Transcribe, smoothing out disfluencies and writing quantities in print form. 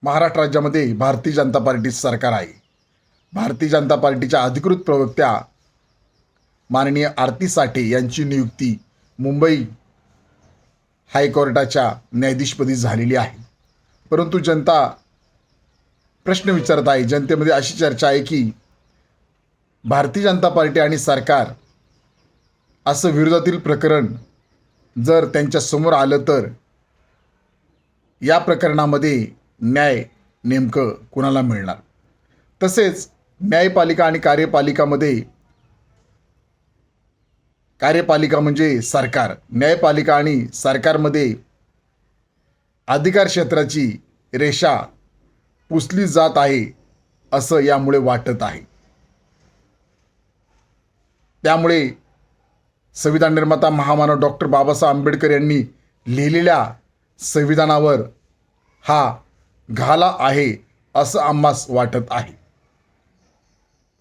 महाराष्ट्र राज्यामध्ये भारतीय जनता पार्टी सरकार आहे. भारतीय जनता पार्टीच्या अधिकृत प्रवक्त्या माननीय आरती साठे यांची नियुक्ती मुंबई हायकोर्टाच्या न्यायाधीशपदी झालेली आहे. परंतु जनता प्रश्न विचारत आहे. जनतेमध्ये अशी चर्चा आहे की भारतीय जनता पार्टी आणि सरकार असं विरोधातील प्रकरण जर त्यांच्या समोर आलं तर या प्रकरणामध्ये न्याय नेमकं कुणाला मिळणार. तसेच न्यायपालिका आणि कार्यपालिका म्हणजे सरकार, न्यायपालिका आणि सरकारमध्ये अधिकार क्षेत्राची रेषा पुसली जात आहे असं यामुळे वाटत आहे. त्यामुळे संविधान निर्माता महामानव डॉक्टर बाबासाहेब आंबेडकर यांनी लिहिलेल्या संविधानावर हा घाला आहे असं आम्हास वाटत आहे.